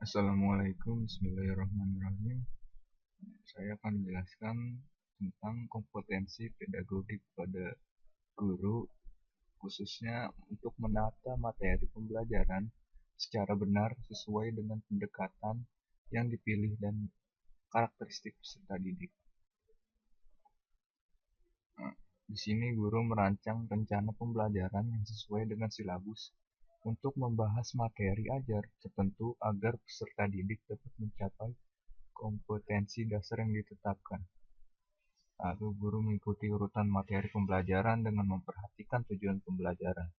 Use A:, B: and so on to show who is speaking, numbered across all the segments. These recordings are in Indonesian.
A: Assalamualaikum, bismillahirrahmanirrahim. Saya akan menjelaskan tentang kompetensi pedagogik pada guru, khususnya untuk menata materi pembelajaran secara benar sesuai dengan pendekatan yang dipilih dan karakteristik peserta didik. Nah, di sini guru merancang rencana pembelajaran yang sesuai dengan silabus untuk membahas materi ajar tertentu agar peserta didik dapat mencapai kompetensi dasar yang ditetapkan. Lalu guru mengikuti urutan materi pembelajaran dengan memperhatikan tujuan pembelajaran.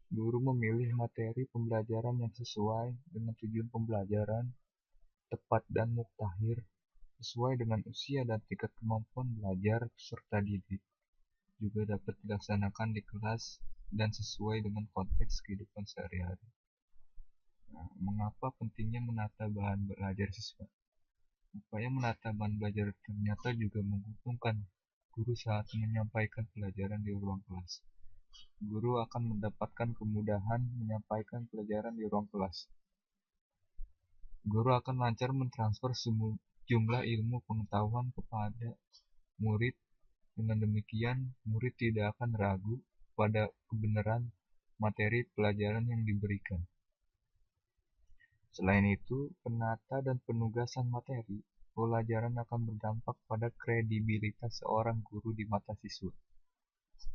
A: Guru memilih materi pembelajaran yang sesuai dengan tujuan pembelajaran, tepat dan muktakhir, sesuai dengan usia dan tingkat kemampuan belajar peserta didik. Juga dapat dilaksanakan di kelas dan sesuai dengan konteks kehidupan sehari-hari. Nah, mengapa pentingnya menata bahan belajar siswa? Upaya menata bahan belajar ternyata juga menguntungkan guru saat menyampaikan pelajaran di ruang kelas. Guru akan mendapatkan kemudahan menyampaikan pelajaran di ruang kelas. Guru akan lancar mentransfer jumlah ilmu pengetahuan kepada murid. Dengan demikian, murid tidak akan ragu pada kebenaran materi pelajaran yang diberikan. Selain itu, penata dan penugasan materi pelajaran akan berdampak pada kredibilitas seorang guru di mata siswa.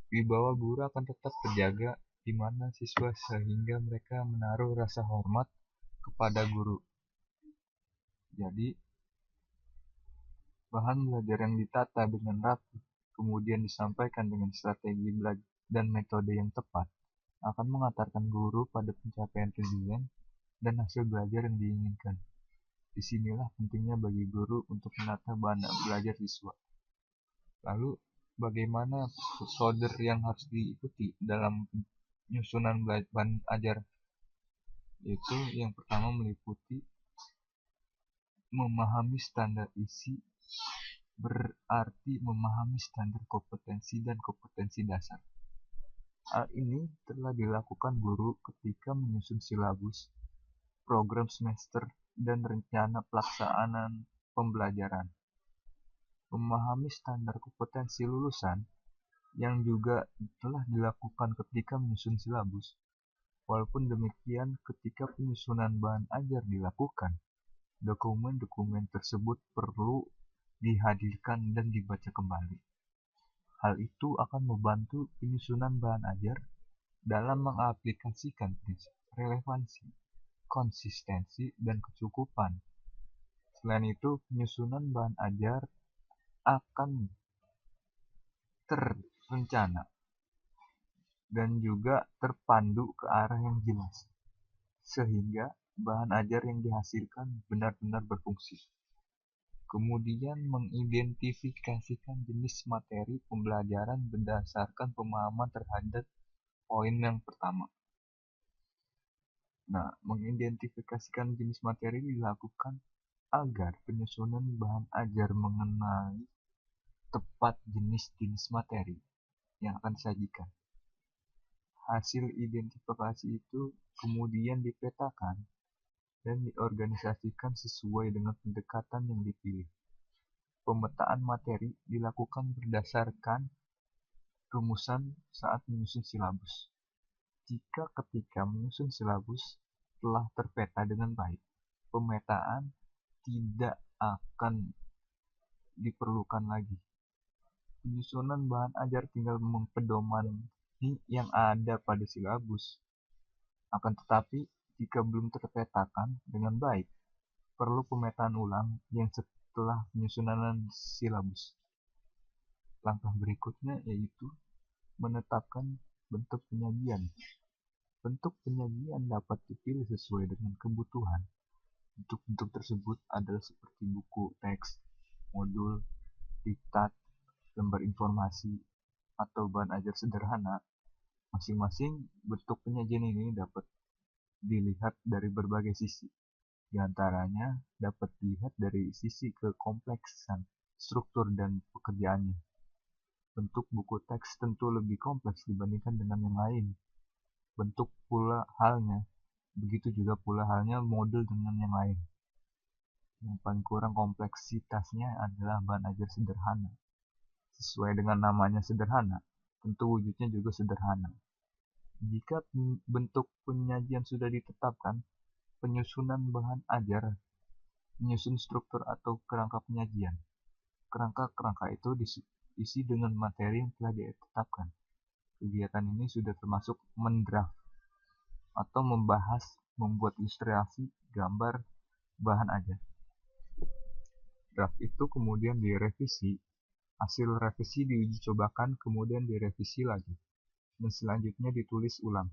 A: Wibawa guru akan tetap terjaga di mana siswa sehingga mereka menaruh rasa hormat kepada guru. Jadi, bahan belajar yang ditata dengan rapi, kemudian disampaikan dengan strategi belajar dan metode yang tepat, akan mengantarkan guru pada pencapaian tujuan dan hasil belajar yang diinginkan. Disinilah pentingnya bagi guru untuk menata bahan belajar siswa. Lalu, bagaimana prosedur yang harus diikuti dalam penyusunan bahan ajar? Yaitu yang pertama meliputi memahami standar isi, berarti memahami standar kompetensi dan kompetensi dasar. Hal ini telah dilakukan guru ketika menyusun silabus, program semester, dan rencana pelaksanaan pembelajaran. Memahami standar kompetensi lulusan yang juga telah dilakukan ketika menyusun silabus. Walaupun demikian, ketika penyusunan bahan ajar dilakukan, dokumen-dokumen tersebut perlu dihadirkan dan dibaca kembali. Hal itu akan membantu penyusunan bahan ajar dalam mengaplikasikan prinsip relevansi, konsistensi, dan kecukupan. Selain itu, penyusunan bahan ajar akan terencana dan juga terpandu ke arah yang jelas, sehingga bahan ajar yang dihasilkan benar-benar berfungsi. Kemudian mengidentifikasikan jenis materi pembelajaran berdasarkan pemahaman terhadap poin yang pertama. Nah, mengidentifikasikan jenis materi dilakukan agar penyusunan bahan ajar mengenai tepat jenis-jenis materi yang akan disajikan. Hasil identifikasi itu kemudian dipetakan dan diorganisasikan sesuai dengan pendekatan yang dipilih. Pemetaan materi dilakukan berdasarkan rumusan saat menyusun silabus. Jika ketika menyusun silabus telah terpeta dengan baik, pemetaan tidak akan diperlukan lagi. Penyusunan bahan ajar tinggal mempedomani yang ada pada silabus. Akan tetapi, jika belum terpetakan dengan baik, perlu pemetaan ulang yang setelah penyusunan silabus. Langkah berikutnya yaitu menetapkan bentuk penyajian. Bentuk penyajian dapat dipilih sesuai dengan kebutuhan. Bentuk-bentuk tersebut adalah seperti buku teks, modul, diktat, lembar informasi, atau bahan ajar sederhana. Masing-masing bentuk penyajian ini dapat dilihat dari berbagai sisi. Di antaranya dapat dilihat dari sisi kekompleksan, struktur, dan pekerjaannya. Bentuk buku teks tentu lebih kompleks dibandingkan dengan yang lain. Bentuk pula halnya Begitu juga pula halnya modul dengan yang lain. Yang paling kurang kompleksitasnya adalah bahan ajar sederhana. Sesuai dengan namanya sederhana, tentu wujudnya juga sederhana. Jika bentuk penyajian sudah ditetapkan, penyusunan bahan ajar menyusun struktur atau kerangka penyajian. Kerangka-kerangka itu diisi dengan materi yang telah ditetapkan. Kegiatan ini sudah termasuk mendraft atau membahas, membuat ilustrasi, gambar, bahan ajar. Draft itu kemudian direvisi, hasil revisi diuji cobakan, kemudian direvisi lagi, dan selanjutnya ditulis ulang.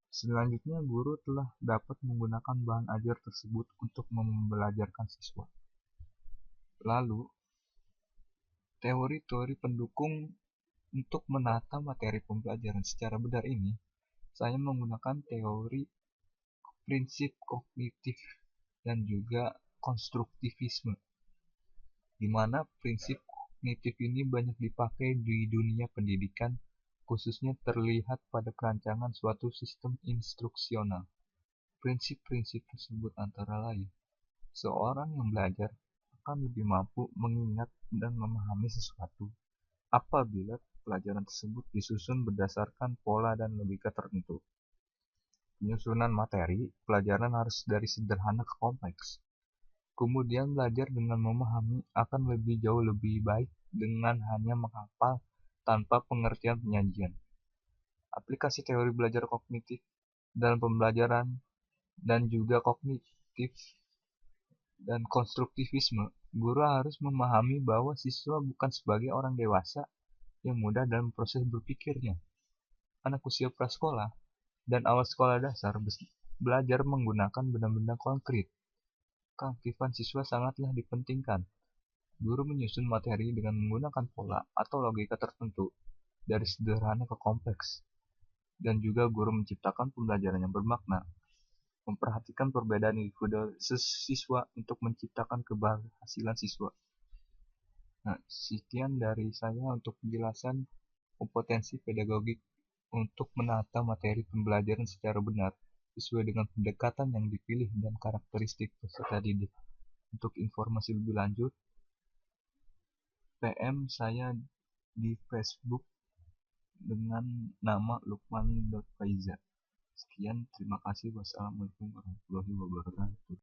A: Selanjutnya, guru telah dapat menggunakan bahan ajar tersebut untuk membelajarkan siswa. Lalu, teori-teori pendukung untuk menata materi pembelajaran secara benar ini, saya menggunakan teori prinsip kognitif dan juga konstruktivisme, di mana prinsip kognitif ini banyak dipakai di dunia pendidikan, khususnya terlihat pada perancangan suatu sistem instruksional. Prinsip-prinsip tersebut antara lain, seorang yang belajar akan lebih mampu mengingat dan memahami sesuatu apabila pelajaran tersebut disusun berdasarkan pola dan logika tertentu. Penyusunan materi pelajaran harus dari sederhana ke kompleks. Kemudian belajar dengan memahami akan jauh lebih baik dengan hanya menghafal tanpa pengertian penyajian. Aplikasi teori belajar kognitif dalam pembelajaran dan juga kognitif dan konstruktivisme, guru harus memahami bahwa siswa bukan sebagai orang dewasa yang mudah dalam proses berpikirnya. Anak usia prasekolah dan awal sekolah dasar belajar menggunakan benda-benda konkret. Keaktifan siswa sangatlah dipentingkan. Guru menyusun materi dengan menggunakan pola atau logika tertentu, dari sederhana ke kompleks. Dan juga guru menciptakan pembelajaran yang bermakna, memperhatikan perbedaan individu siswa untuk menciptakan keberhasilan siswa. Nah, sekian dari saya untuk penjelasan kompetensi pedagogik untuk menata materi pembelajaran secara benar sesuai dengan pendekatan yang dipilih dan karakteristik peserta didik. Untuk informasi lebih lanjut, PM saya di Facebook dengan nama Lukman.Faiza. Sekian, terima kasih. Wassalamualaikum warahmatullahi wabarakatuh.